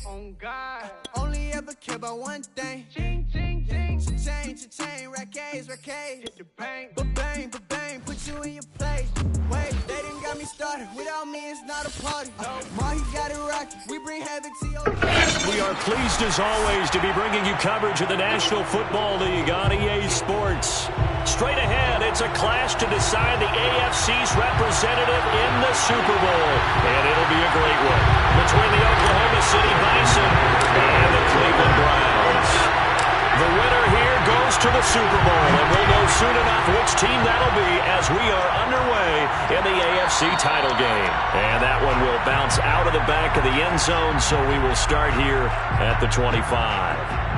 On God. Only ever care about one thing. Ching, ching, ching. Cha-chain, rackets. Hit the bank. Ba-bang, put you in your place. Wait, they done got me started. Without me, it's not a party. Mahi got it rockin'. We bring havoc to your... We are pleased, as always, to be bringing you coverage of the National Football League on EA Sports. Straight ahead, it's a clash to decide the AFC's representative in the Super Bowl. And it'll be a great one between the Oklahoma City Bison and the Cleveland Browns. The winner here goes to the Super Bowl, and we'll know soon enough which team that'll be as we are underway in the AFC title game. And that one will bounce out of the back of the end zone, so we will start here at the 25.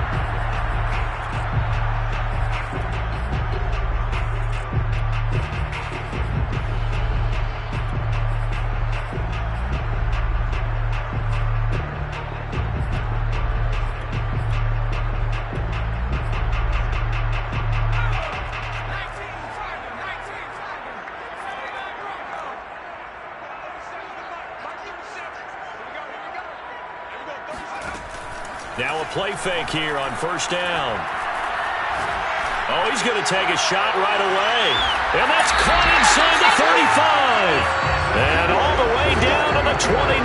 Now a play fake here on first down. Oh, he's going to take a shot right away. And that's caught inside the 35. And all the way down to the 29.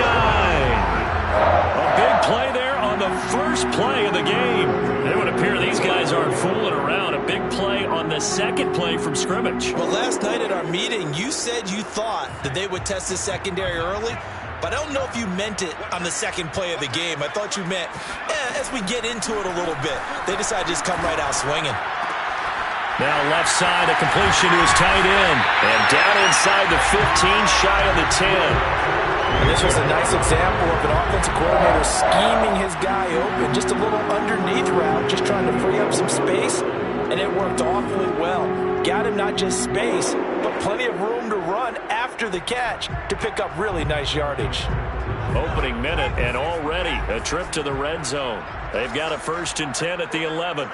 A big play there on the first play of the game. It would appear these guys aren't fooling around. A big play on the second play from scrimmage. Well, last night at our meeting, you said you thought that they would test the secondary early. But I don't know if you meant it on the second play of the game. I thought you meant, as we get into it a little bit, they decided to just come right out swinging. Now left side, a completion to his tight end. And down inside the 15, shy of the 10. And this was a nice example of an offensive coordinator scheming his guy open. Just a little underneath route, just trying to free up some space. And it worked awfully well. Got him not just space, but plenty of room to run after the catch to pick up really nice yardage. Opening minute and already a trip to the red zone. They've got a 1st and 10 at the 11.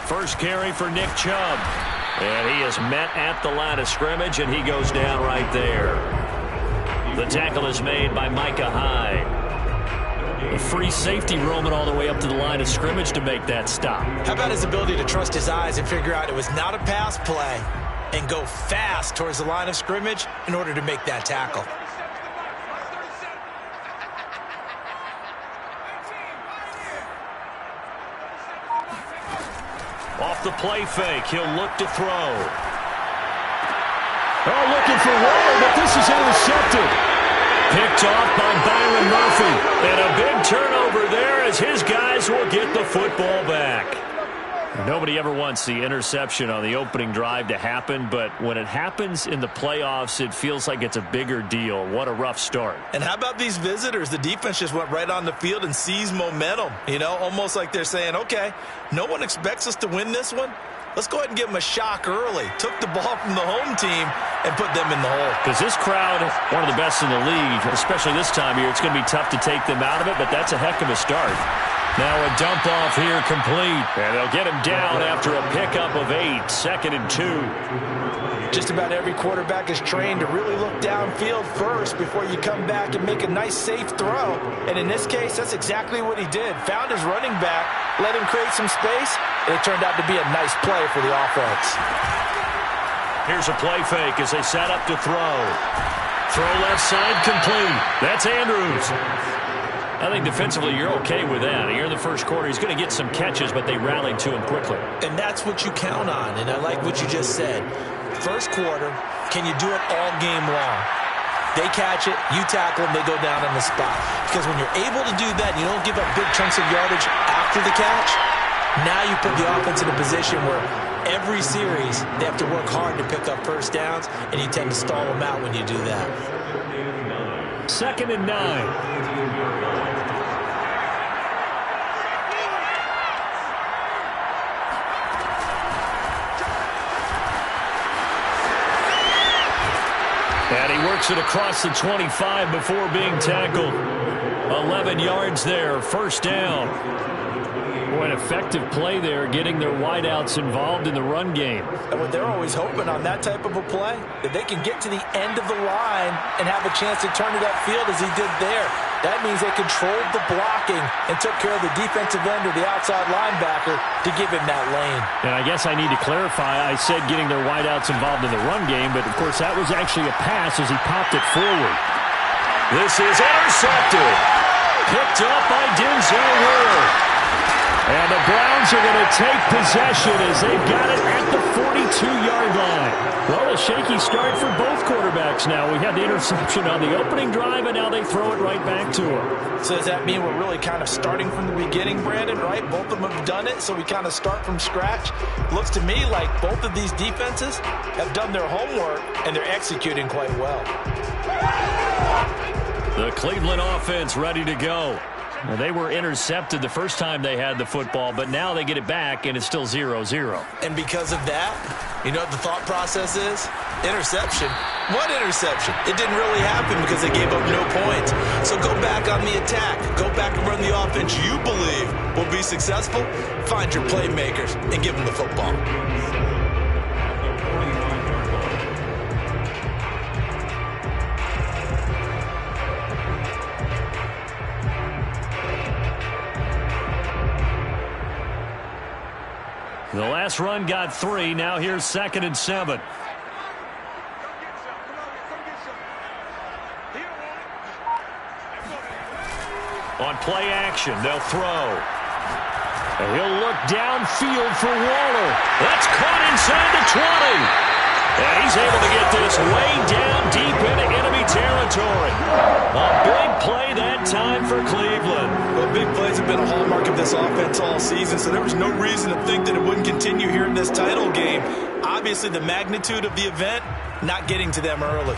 First carry for Nick Chubb. And he is met at the line of scrimmage, and he goes down right there. The tackle is made by Micah Hyde. A free safety roaming all the way up to the line of scrimmage to make that stop. How about his ability to trust his eyes and figure out it was not a pass play and go fast towards the line of scrimmage in order to make that tackle. Off the play fake, he'll look to throw. Oh, looking for Ward, but this is intercepted. Picked off by Byron Murphy. And a big turnover there as his guys will get the football back. Nobody ever wants the interception on the opening drive to happen, but when it happens in the playoffs, it feels like it's a bigger deal. What a rough start. And how about these visitors? The defense just went right on the field and seized momentum. You know, almost like they're saying, okay, no one expects us to win this one. Let's go ahead and give them a shock early. Took the ball from the home team and put them in the hole. Because this crowd, one of the best in the league, especially this time of year, it's going to be tough to take them out of it, but that's a heck of a start. Now a dump off here complete. And they'll get him down after a pickup of 8. 2nd and 2. Just about every quarterback is trained to really look downfield first before you come back and make a nice, safe throw. And in this case, that's exactly what he did. Found his running back, let him create some space, and it turned out to be a nice play for the offense. Here's a play fake as they set up to throw. Throw left side complete. That's Andrews. I think defensively you're okay with that. Here in the first quarter, he's going to get some catches, but they rallied to him quickly. And that's what you count on, and I like what you just said. First quarter, can you do it all game long? They catch it, you tackle them, they go down on the spot. Because when you're able to do that, and you don't give up big chunks of yardage after the catch, now you put the offense in a position where every series they have to work hard to pick up first downs, and you tend to stall them out when you do that. 2nd and 9. And he works it across the 25 before being tackled. 11 yards there, first down. Boy, an effective play there, getting their wideouts involved in the run game. And what they're always hoping on that type of a play, that they can get to the end of the line and have a chance to turn it upfield as he did there. That means they controlled the blocking and took care of the defensive end or the outside linebacker to give him that lane. And I guess I need to clarify, I said getting their wideouts involved in the run game, but of course that was actually a pass as he popped it forward. This is intercepted. Picked up by Denzel Ward. And the Browns are going to take possession as they've got it at the 42-yard line. Well, a shaky start for both quarterbacks now. We had the interception on the opening drive, and now they throw it right back to him. So does that mean we're really kind of starting from the beginning, Brandon, right? Both of them have done it, so we kind of start from scratch. Looks to me like both of these defenses have done their homework, and they're executing quite well. The Cleveland offense ready to go. Well, they were intercepted the first time they had the football, but now they get it back, and it's still 0-0. And because of that, you know what the thought process is? Interception. What interception? It didn't really happen because they gave up no points. So go back on the attack. Go back and run the offense you believe will be successful. Find your playmakers and give them the football. The last run got 3. Now here's 2nd and 7. On play action, they'll throw. And he'll look downfield for Waller. That's caught inside the 20. And he's able to get this way down deep into enemy territory. A big play that time for Cleveland. Well, big plays have been a hallmark of this offense all season, so there was no reason to think that it wouldn't continue here in this title game. Obviously, the magnitude of the event, not getting to them early.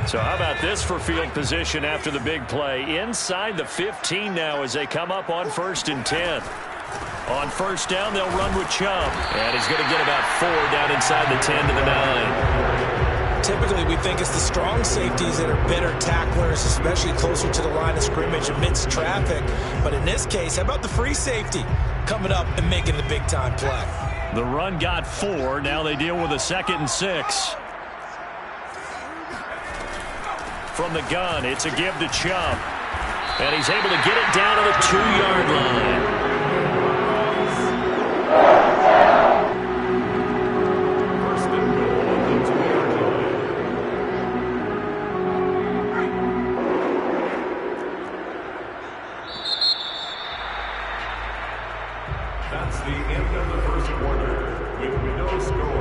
So how about this for field position after the big play? Inside the 15 now as they come up on 1st and 10. On 1st down, they'll run with Chubb. And he's going to get about 4 down inside the 10 to the 9. Typically, we think it's the strong safeties that are better tacklers, especially closer to the line of scrimmage amidst traffic. But in this case, how about the free safety coming up and making the big-time play? The run got 4. Now they deal with a 2nd and 6. From the gun, it's a give to Chubb. And he's able to get it down to the 2-yard line. That's the end of the first quarter with no score.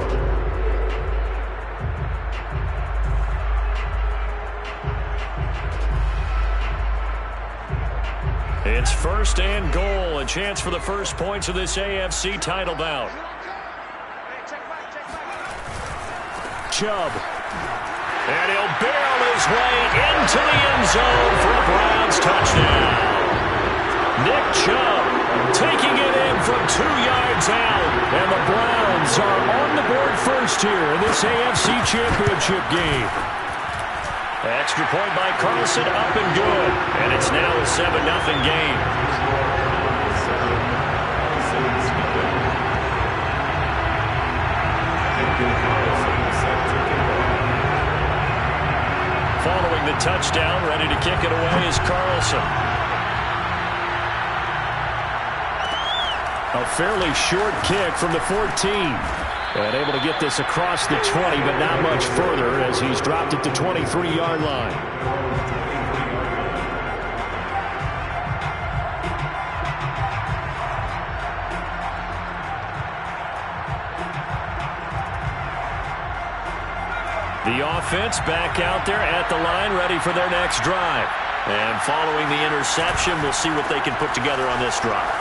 It's 1st and goal, a chance for the first points of this AFC title bout. Chubb. And he'll barrel his way into the end zone for a Browns touchdown. Nick Chubb taking it in from 2 yards out. And the Browns are on the board first here in this AFC Championship game. Extra point by Carlson, up and good. And it's now a 7-0 game. Following the touchdown, ready to kick it away is Carlson. A fairly short kick from the 14. And able to get this across the 20, but not much further as he's dropped at the 23-yard line. The offense back out there at the line, ready for their next drive. And following the interception, we'll see what they can put together on this drive.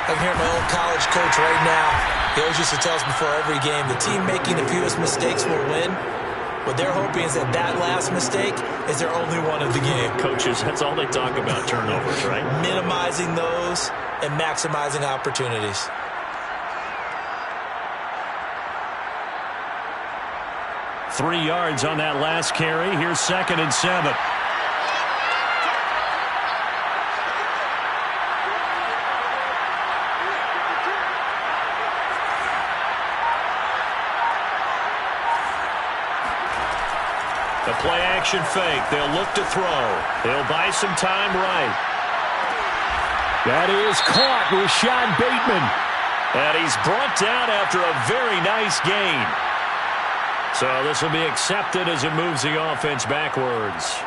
I can hear my old college coach right now. He always used to tell us before every game, the team making the fewest mistakes will win. What they're hoping is that that last mistake is their only one of the game. Coaches, that's all they talk about, turnovers, right? Minimizing those and maximizing opportunities. Three yards on that last carry. Here's 2nd and 7. The play-action fake. They'll look to throw. They'll buy some time right. That is caught with Sean Bateman. And he's brought down after a very nice gain. So this will be accepted as it moves the offense backwards.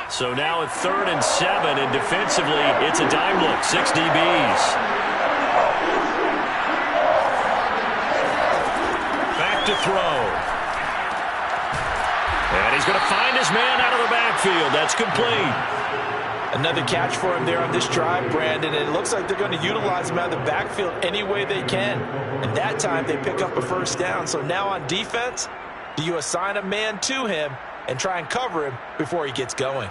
So now at 3rd and 7, and defensively, it's a dime look. 6 DBs. Back to throw. And he's going to find his man out of the backfield. That's complete. Another catch for him there on this drive, Brandon. And it looks like they're going to utilize him out of the backfield any way they can. And that time they pick up a first down. So now on defense, do you assign a man to him and try and cover him before he gets going?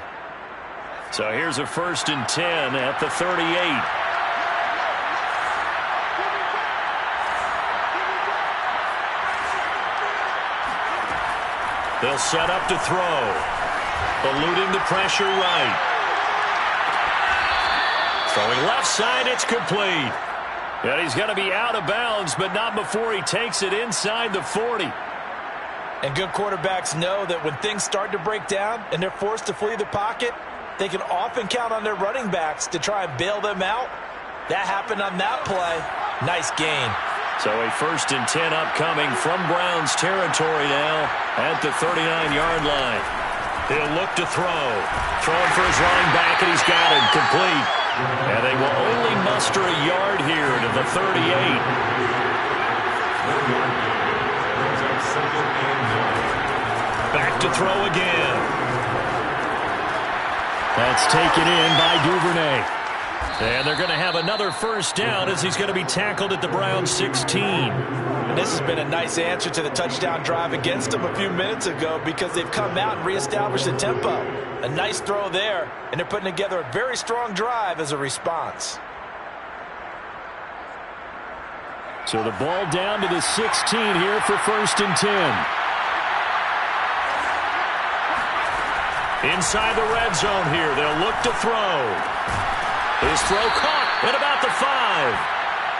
So here's a 1st and 10 at the 38. They'll set up to throw. Eluding the pressure right. Throwing left side, it's complete. And he's going to be out of bounds, but not before he takes it inside the 40. And good quarterbacks know that when things start to break down and they're forced to flee the pocket, they can often count on their running backs to try and bail them out. That happened on that play. Nice gain. So a 1st and 10 upcoming from Browns territory now at the 39-yard line. He'll look to throw. Throwing for his running back, and he's got it. Complete. And they will only muster a yard here to the 38. Back to throw again. That's taken in by Duvernay. And they're going to have another first down as he's going to be tackled at the Browns 16. And this has been a nice answer to the touchdown drive against them a few minutes ago because they've come out and reestablished the tempo. A nice throw there, and they're putting together a very strong drive as a response. So the ball down to the 16 here for 1st and 10. Inside the red zone here, they'll look to throw. His throw caught at about the 5.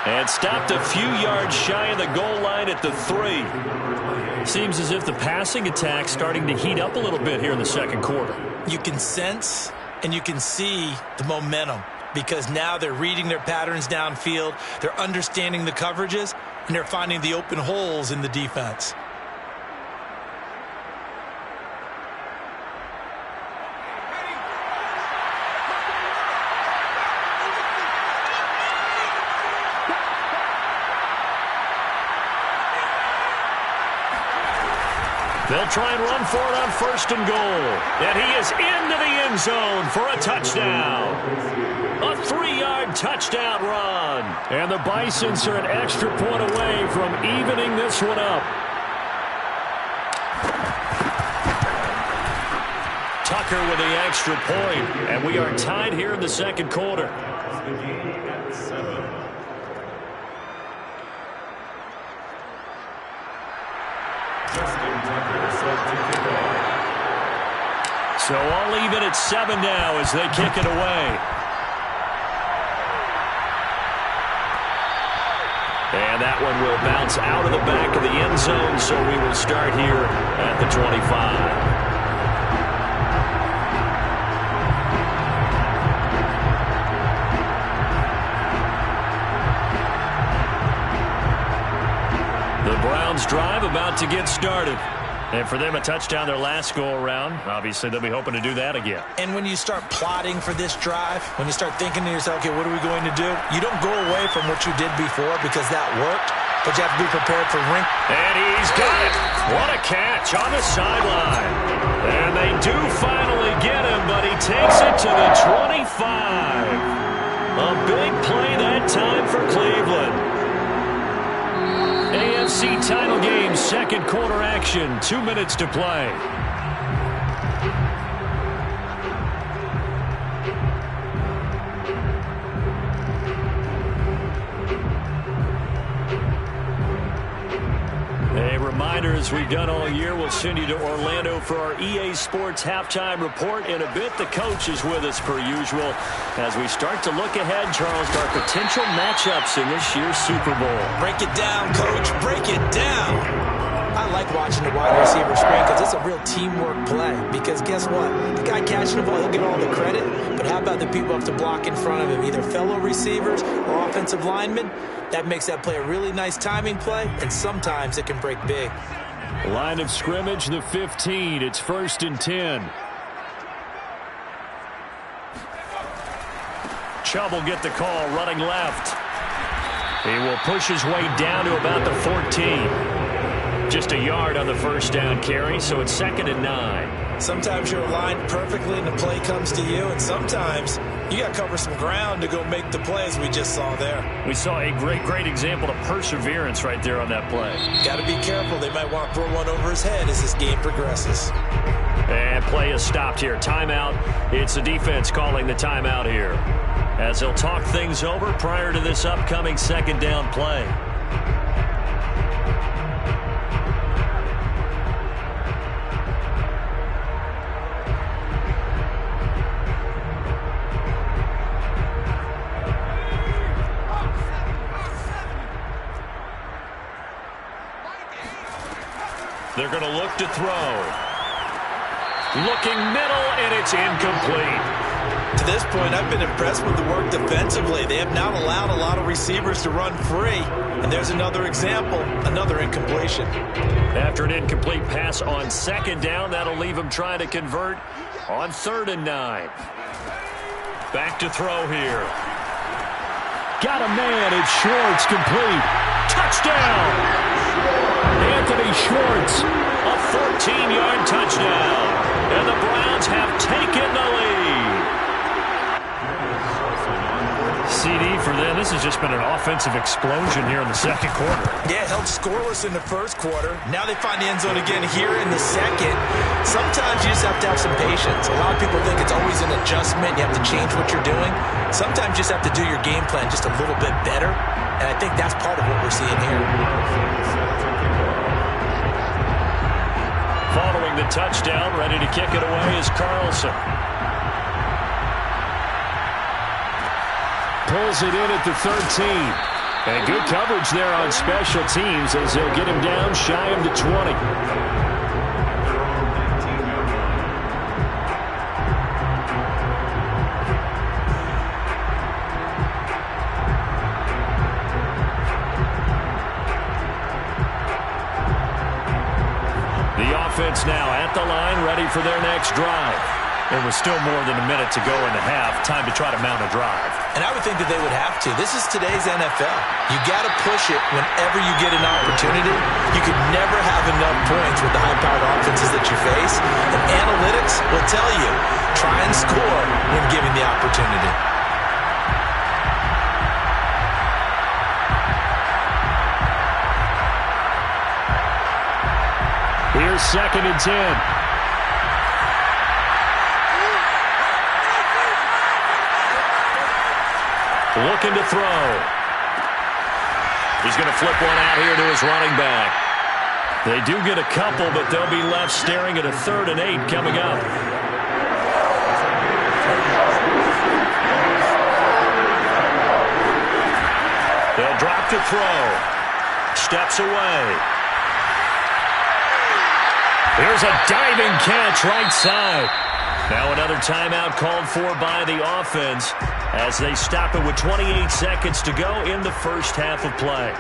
And stopped a few yards shy of the goal line at the 3. Seems as if the passing attack's starting to heat up a little bit here in the second quarter. You can sense and you can see the momentum because now they're reading their patterns downfield, they're understanding the coverages, and they're finding the open holes in the defense. They'll try and run for it on 1st and goal. And he is into the end zone for a touchdown. A 3-yard touchdown run. And the Bisons are an extra point away from evening this one up. Tucker with the extra point. And we are tied here in the second quarter. So all even at 7 now as they kick it away. And that one will bounce out of the back of the end zone, so we will start here at the 25. The Browns drive about to get started. And for them, a touchdown their last go-around. Obviously, they'll be hoping to do that again. And when you start plotting for this drive, when you start thinking to yourself, okay, what are we going to do? You don't go away from what you did before because that worked, but you have to be prepared for wrinkles. And he's got it. What a catch on the sideline. And they do finally get him, but he takes it to the 25. A big play that time for Cleveland. AFC title game, second quarter action, 2 minutes to play. A reminder reminder, as we've done all year, we'll send you to Orlando for our EA Sports halftime report. In a bit, the coach is with us per usual as we start to look ahead, Charles, to our potential matchups in this year's Super Bowl. Break it down, Coach. Break it down. I like watching the wide receiver screen because it's a real teamwork play. Because guess what? The guy catching the ball, he'll get all the credit. But how about the people up to block in front of him, either fellow receivers or offensive linemen? That makes that play a really nice timing play, and sometimes it can break big. Line of scrimmage, the 15. It's 1st and 10. Chubb will get the call running left. He will push his way down to about the 14. Just a yard on the first down carry, so it's 2nd and 9. Sometimes you're aligned perfectly and the play comes to you, and sometimes you got to cover some ground to go make the play, as we just saw there. We saw a great example of perseverance right there on that play. Got to be careful. They might want to throw one over his head as this game progresses. And play is stopped here. Timeout. It's the defense calling the timeout here, as they'll talk things over prior to this upcoming 2nd down play. They're going to look to throw. Looking middle, and it's incomplete. To this point, I've been impressed with the work defensively. They have not allowed a lot of receivers to run free. And there's another example, another incompletion. After an incomplete pass on 2nd down, that'll leave him trying to convert on 3rd and 9. Back to throw here. Got a man. It's Schwartz, complete. Touchdown! Anthony Schwartz, a 14-yard touchdown. And the Browns have taken the lead. CD for them. This has just been an offensive explosion here in the 2nd quarter. Yeah, held scoreless in the 1st quarter. Now they find the end zone again here in the 2nd. Sometimes you just have to have some patience. A lot of people think it's always an adjustment. You have to change what you're doing. Sometimes you just have to do your game plan just a little bit better. And I think that's part of what we're seeing here. Following the touchdown, ready to kick it away is Carlson. Pulls it in at the 13. And good coverage there on special teams as they'll get him down shy of the 20. Offense now at the line, ready for their next drive. There was still more than a minute to go in the half. Time to try to mount a drive. And I would think that they would have to. This is today's NFL. You got to push it whenever you get an opportunity. You could never have enough points with the high-powered offenses that you face. And analytics will tell you, try and score when given the opportunity. Here's 2nd and 10. Looking to throw. He's going to flip one out here to his running back. They do get a couple, but they'll be left staring at a 3rd and 8 coming up. They'll drop to throw. Steps away. Here's a diving catch right side. Now another timeout called for by the offense as they stop it with 28 seconds to go in the 1st half of play.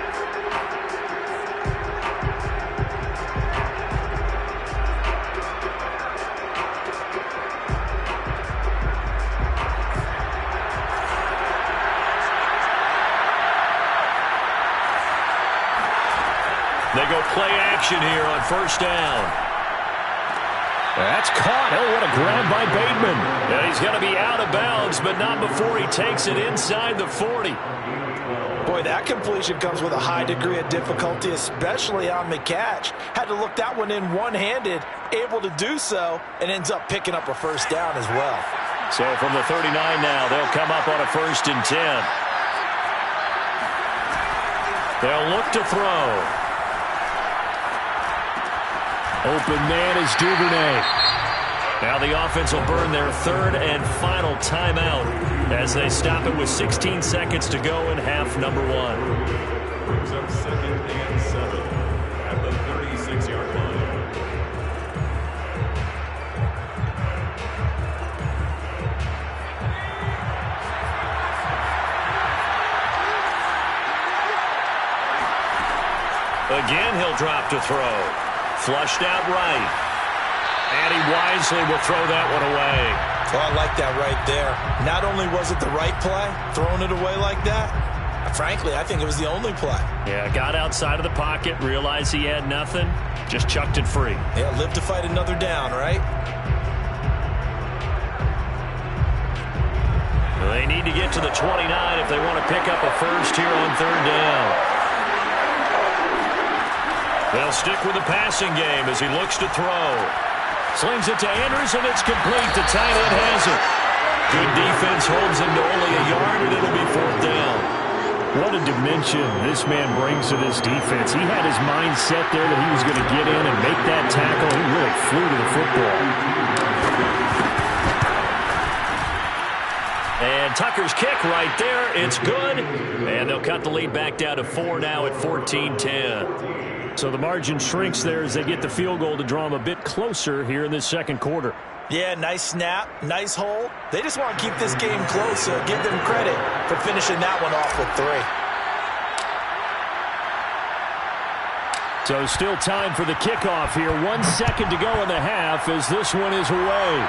They go play action here on 1st down. That's caught. Oh, what a grab by Bateman. And he's going to be out of bounds, but not before he takes it inside the 40. Boy, that completion comes with a high degree of difficulty, especially on the catch. Had to look that one in one-handed, able to do so, and ends up picking up a 1st down as well. So from the 39 now, they'll come up on a 1st and 10. They'll look to throw. Open man is Duvernay. Now the offense will burn their third and final timeout as they stop it with 16 seconds to go in half number one. Brings up 2nd and 7 at the 36-yard line. Again, he'll drop to throw. Flushed out right. And he wisely will throw that one away. Oh, I like that right there. Not only was it the right play, throwing it away like that, frankly, I think it was the only play. Yeah, got outside of the pocket, realized he had nothing, just chucked it free. Yeah, live to fight another down, right? They need to get to the 29 if they want to pick up a first here on third down. They'll stick with the passing game as he looks to throw. Slings it to Andrews, and it's complete. The tight end has it. Good defense holds him to only a yard, and it'll be fourth down. What a dimension this man brings to this defense. He had his mind set there that he was going to get in and make that tackle. He really flew to the football. And Tucker's kick right there. It's good. And they'll cut the lead back down to 4 now at 14-10. So the margin shrinks there as they get the field goal to draw them a bit closer here in this second quarter. Yeah, nice snap, nice hole. They just want to keep this game close, so give them credit for finishing that one off with 3. So still time for the kickoff here. 1 second to go in the half as this one is away.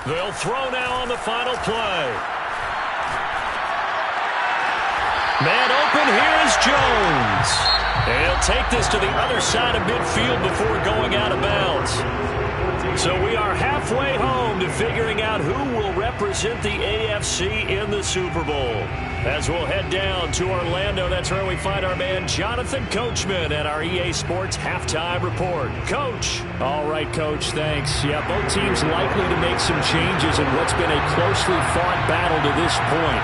They'll throw now on the final play. Man open, here's Jones. And he'll take this to the other side of midfield before going out of bounds. So we are halfway home to figuring out who will represent the AFC in the Super Bowl. As we'll head down to Orlando, that's where we find our man Jonathan Coachman at our EA Sports Halftime Report. Coach. All right, Coach, thanks. Yeah, both teams likely to make some changes in what's been a closely fought battle to this point.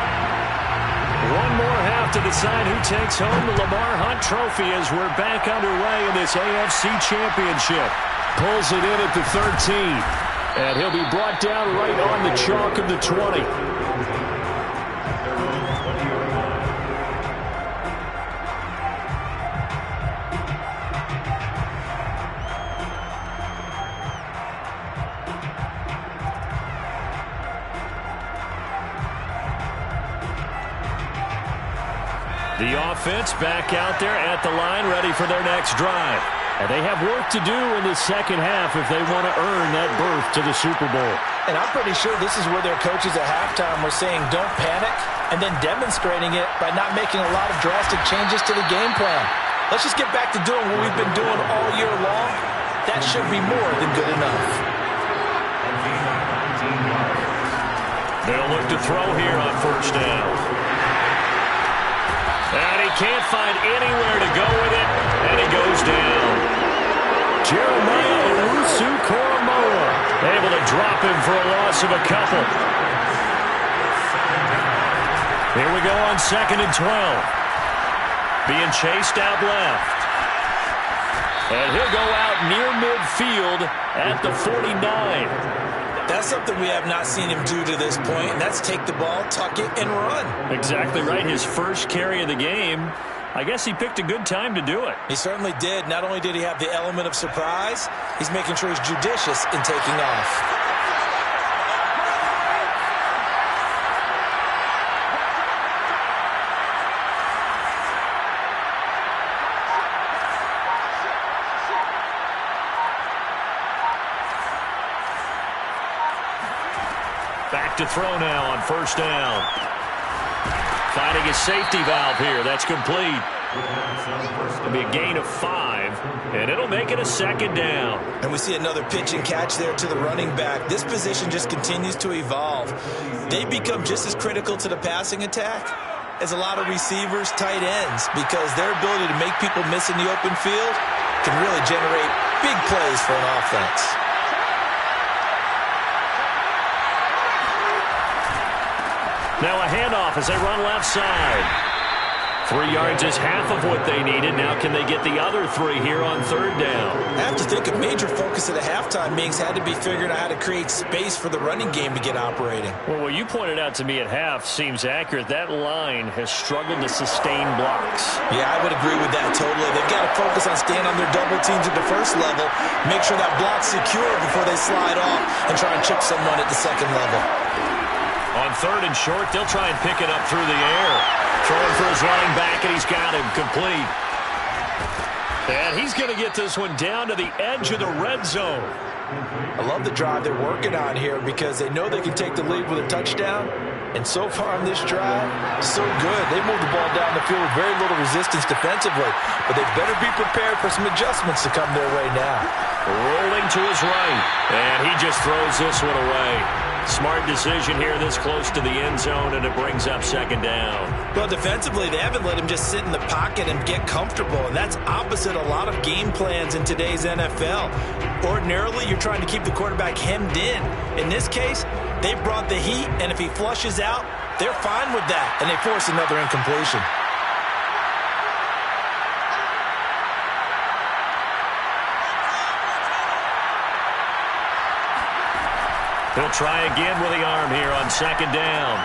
One more half to decide who takes home the Lamar Hunt Trophy as we're back underway in this AFC Championship. Pulls it in at the 13. And he'll be brought down right on the chalk of the 20. The offense back out there at the line, ready for their next drive. And they have work to do in the second half if they want to earn that berth to the Super Bowl. And I'm pretty sure this is where their coaches at halftime were saying don't panic, and then demonstrating it by not making a lot of drastic changes to the game plan. Let's just get back to doing what we've been doing all year long. That should be more than good enough. They'll look to throw here on first down. And he can't find anywhere to go with it, and he goes down. Jeremiah Owusu-Koramoah able to drop him for a loss of a couple. Here we go on 2nd and 12. being chased out left. And he'll go out near midfield at the 49. That's something we have not seen him do to this point, and that's take the ball, tuck it, and run. Exactly right. His first carry of the game. I guess he picked a good time to do it. He certainly did. Not only did he have the element of surprise, he's making sure he's judicious in taking off. Back to throw now on first down. Finding his safety valve here. That's complete. It'll be a gain of 5, and it'll make it a second down. And we see another pitch and catch there to the running back. This position just continues to evolve. They become just as critical to the passing attack as a lot of receivers, tight ends, because their ability to make people miss in the open field can really generate big plays for an offense. Now a handoff as they run left side. 3 yards is half of what they needed. Now can they get the other 3 here on third down? I have to think a major focus of the halftime meetings had to be figuring out how to create space for the running game to get operating. Well, what you pointed out to me at half seems accurate. That line has struggled to sustain blocks. Yeah, I would agree with that totally. They've got to focus on staying on their double teams at the first level, make sure that block's secure before they slide off and try and chip someone at the second level. On third and short, they'll try and pick it up through the air. Throwing for his running back, and he's got him complete. And he's going to get this one down to the edge of the red zone. I love the drive they're working on here because they know they can take the lead with a touchdown. And so far on this drive, so good. They moved the ball down the field with very little resistance defensively. But they better be prepared for some adjustments to come their way now. Rolling to his right. And he just throws this one away. Smart decision here this close to the end zone, and it brings up second down. Well, defensively, they haven't let him just sit in the pocket and get comfortable, and that's opposite a lot of game plans in today's NFL. Ordinarily, you're trying to keep the quarterback hemmed in. In this case, they brought the heat, and if he flushes out, they're fine with that, and they force another incompletion. He'll try again with the arm here on second down.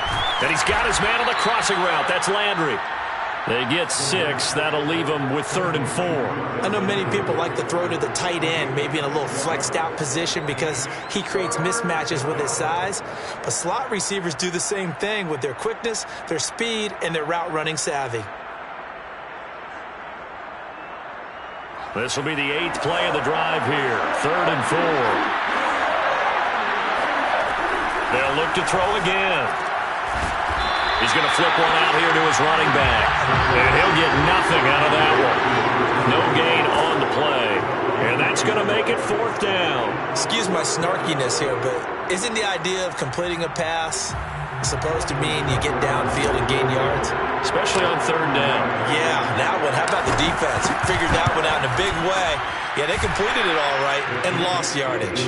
And he's got his man on the crossing route. That's Landry. They get 6. That'll leave them with 3rd and 4. I know many people like to throw to the tight end, maybe in a little flexed out position because he creates mismatches with his size. But slot receivers do the same thing with their quickness, their speed, and their route running savvy. This will be the 8th play of the drive here. 3rd and 4. They'll look to throw again. He's going to flip one out here to his running back. And he'll get nothing out of that one. No gain on the play. And that's going to make it 4th down. Excuse my snarkiness here, but isn't the idea of completing a pass supposed to mean you get downfield and gain yards? Especially on 3rd down. Yeah, that one. How about the defense? Figured that one out in a big way. Yeah, they completed it all right and lost yardage.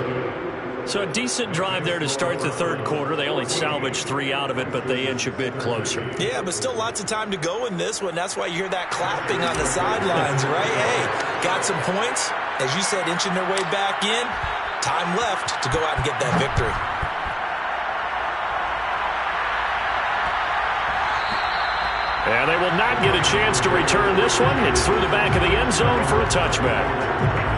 So a decent drive there to start the 3rd quarter. They only salvaged 3 out of it, but they inch a bit closer. Yeah, but still lots of time to go in this one. That's why you hear that clapping on the sidelines, right? Hey, got some points. As you said, inching their way back in. Time left to go out and get that victory. And they will not get a chance to return this one. It's through the back of the end zone for a touchback.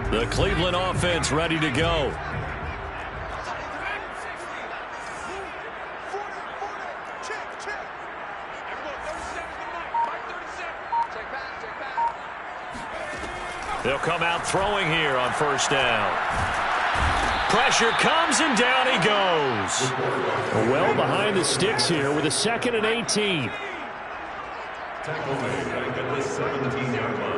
The Cleveland offense ready to go. They'll come out throwing here on first down. Pressure comes, and down he goes. Well behind the sticks here with a 2nd and 18. Tackle made at the 17-yard line.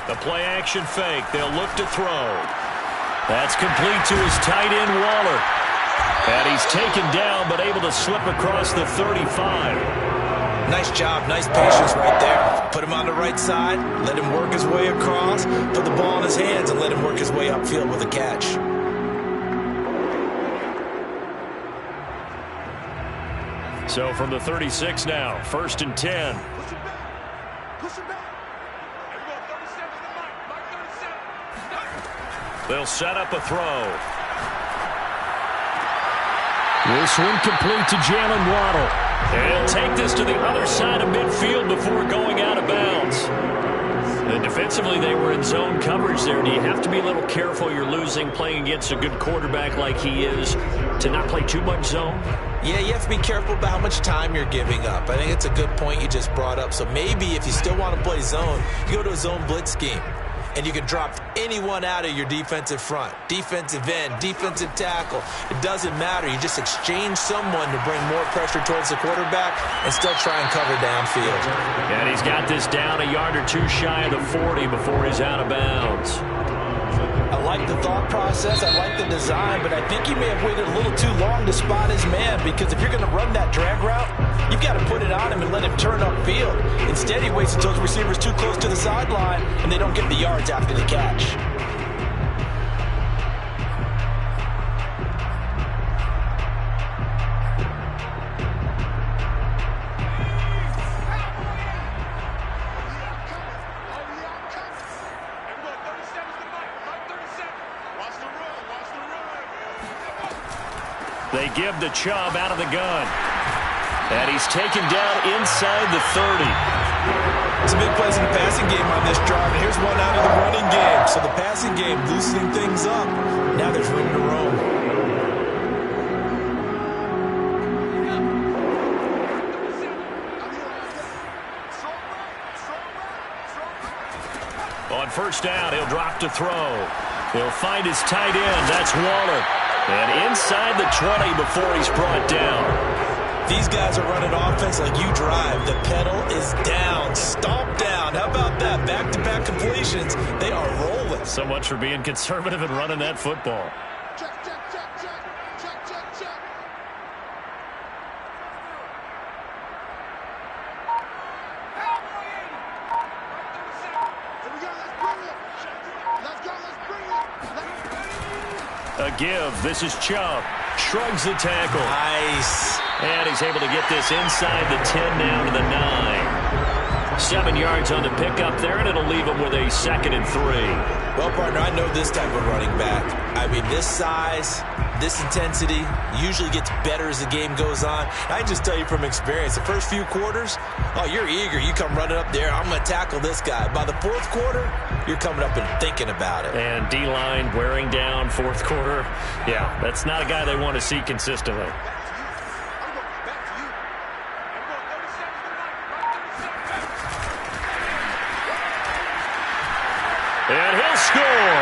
The play-action fake. They'll look to throw. That's complete to his tight end, Waller. And he's taken down, but able to slip across the 35. Nice job, nice patience right there. Put him on the right side, let him work his way across, put the ball in his hands, and let him work his way upfield with a catch. So from the 36 now, 1st and 10. They'll set up a throw. This one complete to Jalen Waddle. And he'll take this to the other side of midfield before going out of bounds. And defensively, they were in zone coverage there. Do you have to be a little careful? You're losing playing against a good quarterback like he is to not play too much zone? Yeah, you have to be careful about how much time you're giving up. I think it's a good point you just brought up. So maybe if you still want to play zone, you go to a zone blitz scheme. And you can drop anyone out of your defensive front. Defensive end, defensive tackle. It doesn't matter. You just exchange someone to bring more pressure towards the quarterback and still try and cover downfield. And he's got this down a yard or two shy of the 40 before he's out of bounds. I like the thought process. I like the design, but I think he may have waited a little too long to spot his man, because if you're going to run that drag route, you've got to put it on him and let him turn upfield. Instead, he waits until his receiver's too close to the sideline, and they don't get the yards after the catch. They give the Chubb out of the gun. And he's taken down inside the 30. Some big plays in the passing game on this drive, and here's one out of the running game. So the passing game loosening things up. Now there's room to roam. On 1st down, he'll drop to throw. He'll find his tight end. That's Waller. And inside the 20 before he's brought down. These guys are running offense like you drive. The pedal is down. Stomp down. How about that? Back-to-back completions. They are rolling. So much for being conservative and running that football. A give. This is Chubb. Shrugs the tackle. Nice. And he's able to get this inside the 10 now to the 9. 7 yards on the pickup there, and it'll leave him with a 2nd and 3. Well, partner, I know this type of running back. I mean, this size, this intensity usually gets better as the game goes on. I just tell you from experience, the first few quarters, oh, you're eager. You come running up there, I'm going to tackle this guy. By the 4th quarter, you're coming up and thinking about it. And D-line wearing down 4th quarter. Yeah, that's not a guy they want to see consistently. And he'll score.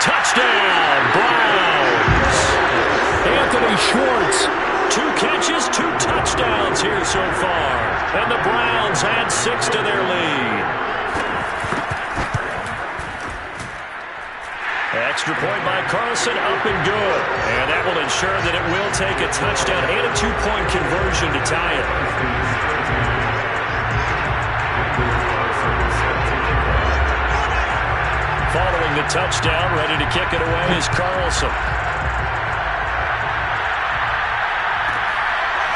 Touchdown, Browns. Anthony Schwartz. 2 catches, 2 touchdowns here so far. And the Browns add 6 to their lead. Extra point by Carlson, up and good. And that will ensure that it will take a touchdown and a 2-point conversion to tie it. Following the touchdown, ready to kick it away is Carlson.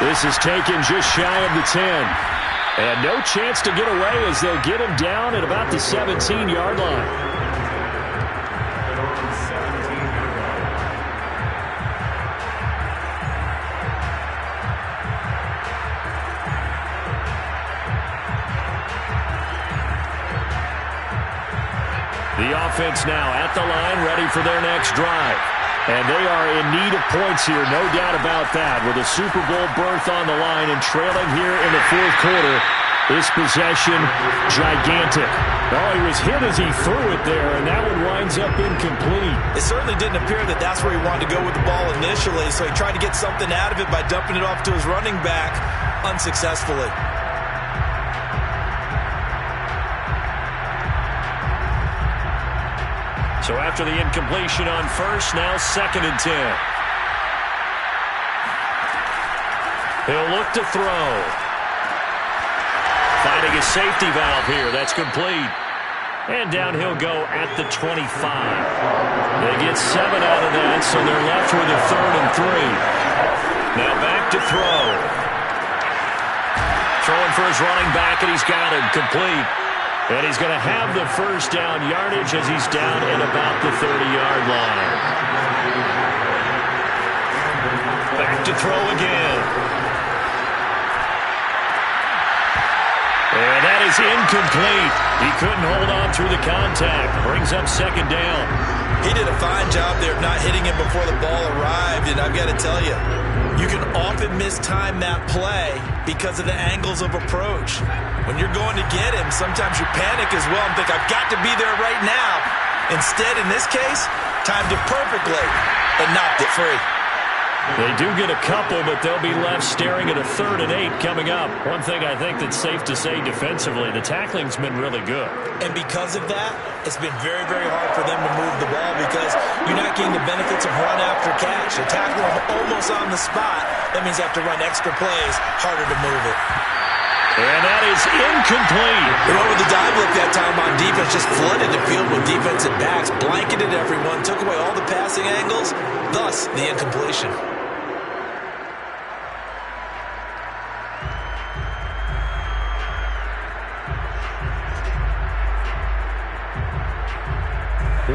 This is taken just shy of the 10. And no chance to get away as they'll get him down at about the 17-yard line. The offense now at the line, ready for their next drive. And they are in need of points here, no doubt about that. With a Super Bowl berth on the line and trailing here in the 4th quarter, this possession, gigantic. Oh, he was hit as he threw it there, and that one winds up incomplete. It certainly didn't appear that that's where he wanted to go with the ball initially, so he tried to get something out of it by dumping it off to his running back unsuccessfully. So after the incompletion on first, now 2nd and 10. He'll look to throw. Finding a safety valve here. That's complete. And down he'll go at the 25. They get 7 out of that, so they're left with a 3rd and 3. Now back to throw. Throwing for his running back, and he's got him complete. And he's going to have the first down yardage as he's down at about the 30-yard line. Back to throw again. And that is incomplete. He couldn't hold on through the contact. Brings up 2nd down. He did a fine job there of not hitting him before the ball arrived, and I've got to tell you, you can often mistime that play because of the angles of approach. When you're going to get him, sometimes you panic as well and think, I've got to be there right now. Instead, in this case, timed it perfectly and knocked it free. They do get a couple, but they'll be left staring at a 3rd and 8 coming up. One thing I think that's safe to say defensively, the tackling's been really good. And because of that, it's been very, very hard for them to move the ball because you're not getting the benefits of run after catch. They tackle them almost on the spot. That means you have to run extra plays, harder to move it. And that is incomplete. They went with the dive look that time on defense, just flooded the field with defensive backs, blanketed everyone, took away all the passing angles, thus the incompletion.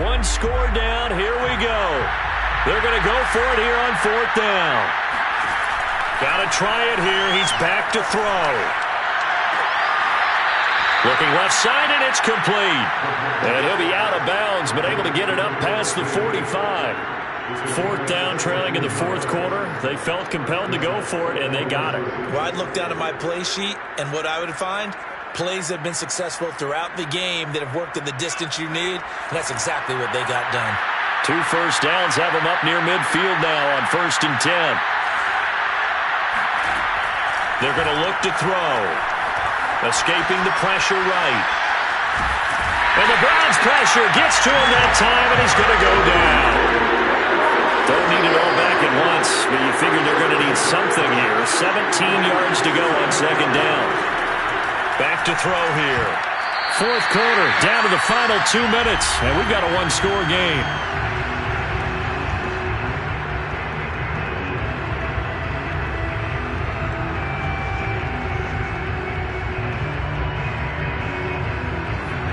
One score down. Here we go. They're going to go for it here on 4th down. Got to try it here. He's back to throw. Looking left side, and it's complete. And he'll be out of bounds, but able to get it up past the 45. 4th down, trailing in the 4th quarter. They felt compelled to go for it, and they got it. Well, I'd look down at my play sheet, and what I would find, plays have been successful throughout the game that have worked in the distance you need, and that's exactly what they got done. 2 first downs have them up near midfield now on 1st and 10. They're going to look to throw. Escaping the pressure right. And the Browns pressure gets to him that time, and he's going to go down. Don't need it all back at once, but you figure they're going to need something here. 17 yards to go on 2nd down. Back to throw here. 4th quarter, down to the final 2 minutes, and we've got a 1-score game.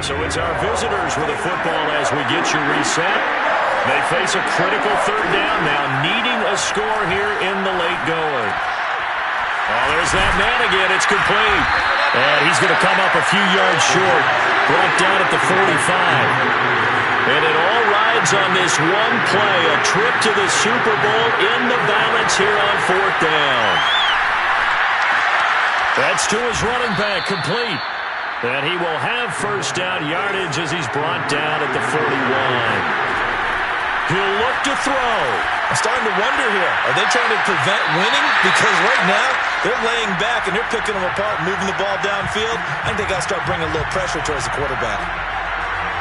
So it's our visitors with a football as we get you reset. They face a critical 3rd down now, needing a score here in the late going. Oh, there's that man again. It's complete. And he's going to come up a few yards short. Brought down at the 45. And it all rides on this one play. A trip to the Super Bowl in the balance here on 4th down. That's to his running back, complete. And he will have first down yardage as he's brought down at the 41. He'll look to throw. I'm starting to wonder here. Are they trying to prevent winning? Because right now, they're laying back and they're picking them apart, moving the ball downfield. I think they got to start bringing a little pressure towards the quarterback.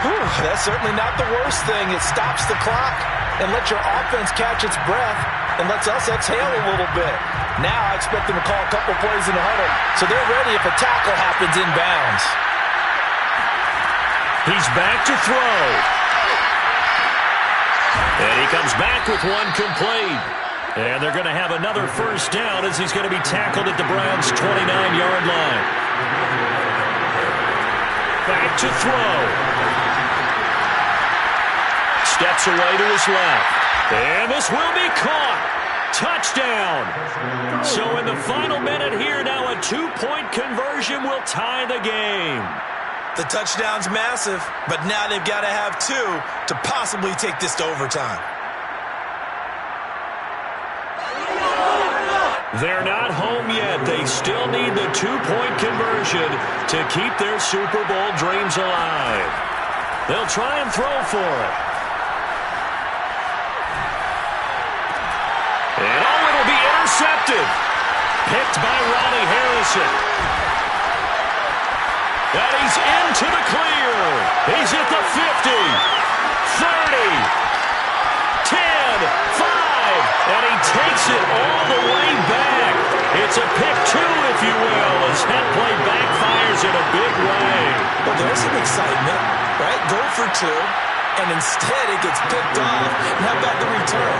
Whew, that's certainly not the worst thing. It stops the clock and lets your offense catch its breath and lets us exhale a little bit. Now I expect them to call a couple plays in the huddle, so they're ready if a tackle happens inbounds. He's back to throw. And he comes back with one complete. And they're going to have another first down as he's going to be tackled at the Browns' 29-yard line. Back to throw. Steps away to his left. And this will be caught. Touchdown. So in the final minute here now, a 2-point conversion will tie the game. The touchdown's massive, but now they've got to have 2 to possibly take this to overtime. They're not home yet. They still need the 2-point conversion to keep their Super Bowl dreams alive. They'll try and throw for it. And oh, it'll be intercepted. Picked by Ronnie Harrison. And he's into the clear. He's at the 50. And he takes it all the way back. It's a pick two, if you will, as that play backfires in a big way. Well, there's some excitement, right? Go for two, and instead it gets picked off. And how about the return?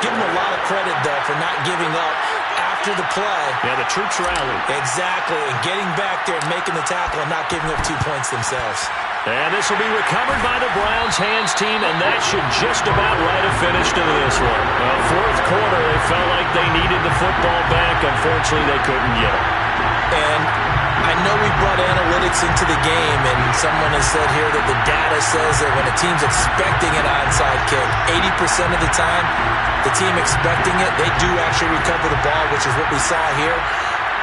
Give him a lot of credit, though, for not giving up after the play. Yeah, the troops rallied. Exactly, and getting back there and making the tackle and not giving up 2 points themselves. And this will be recovered by the Browns hands team, and that should just about write a finish to this one. Well, fourth quarter, they felt like they needed the football back. Unfortunately, they couldn't get it. And I know we brought analytics into the game, and someone has said here that the data says that when a team's expecting an onside kick, 80% of the time, the team expecting it, they do actually recover the ball, which is what we saw here.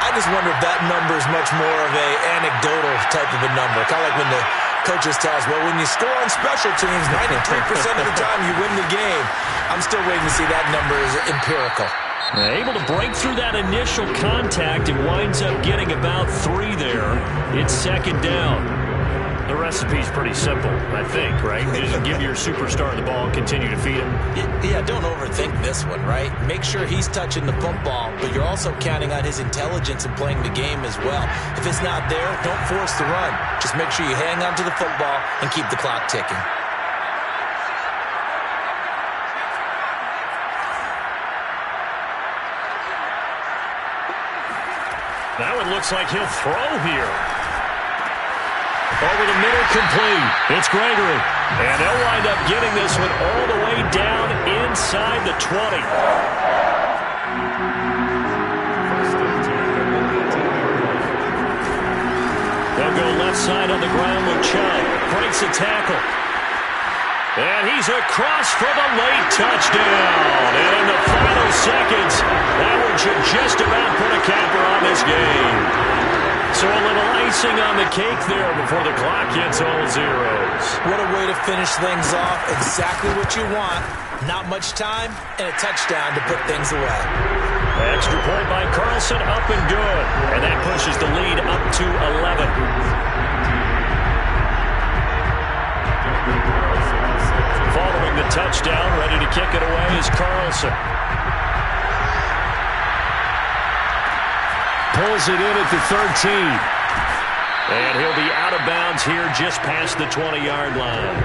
I just wonder if that number is much more of a anecdotal type of a number. Kind of like when the coaches tell us, well, when you score on special teams, 93% of the time you win the game. I'm still waiting to see that number is empirical. Able to break through that initial contact and winds up getting about 3 there. It's second down. The recipe's pretty simple, I think, right? You just give your superstar the ball and continue to feed him. Yeah, don't overthink this one, right? Make sure he's touching the football, but you're also counting on his intelligence and playing the game as well. If it's not there, don't force the run. Just make sure you hang on to the football and keep the clock ticking. Now it looks like he'll throw here. Over the middle, complete. It's Gregory. And they'll wind up getting this one all the way down inside the 20. They'll go left side on the ground with Chubb. Breaks a tackle. And he's across for the late touchdown. And in the final seconds, that one should just about put a capper on this game. So a little icing on the cake there before the clock hits all zeros. What a way to finish things off. Exactly what you want. Not much time and a touchdown to put things away. Extra point by Carlson, up and good. And that pushes the lead up to 11. Following the touchdown, ready to kick it away is Carlson. Pulls it in at the 13. And he'll be out of bounds here just past the 20-yard line.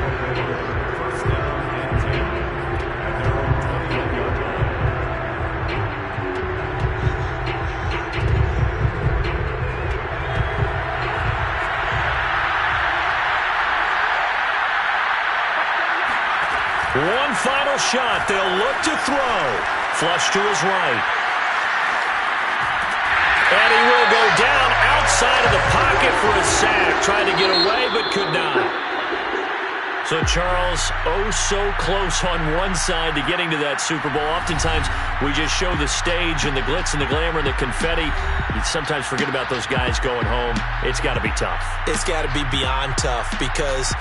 One final shot. They'll look to throw. Flush to his right. And he will go down outside of the pocket for a sack. Tried to get away, but could not. So Charles, oh so close on one side to getting to that Super Bowl. Oftentimes, we just show the stage and the glitz and the glamour and the confetti. You sometimes forget about those guys going home. It's got to be tough. It's got to be beyond tough because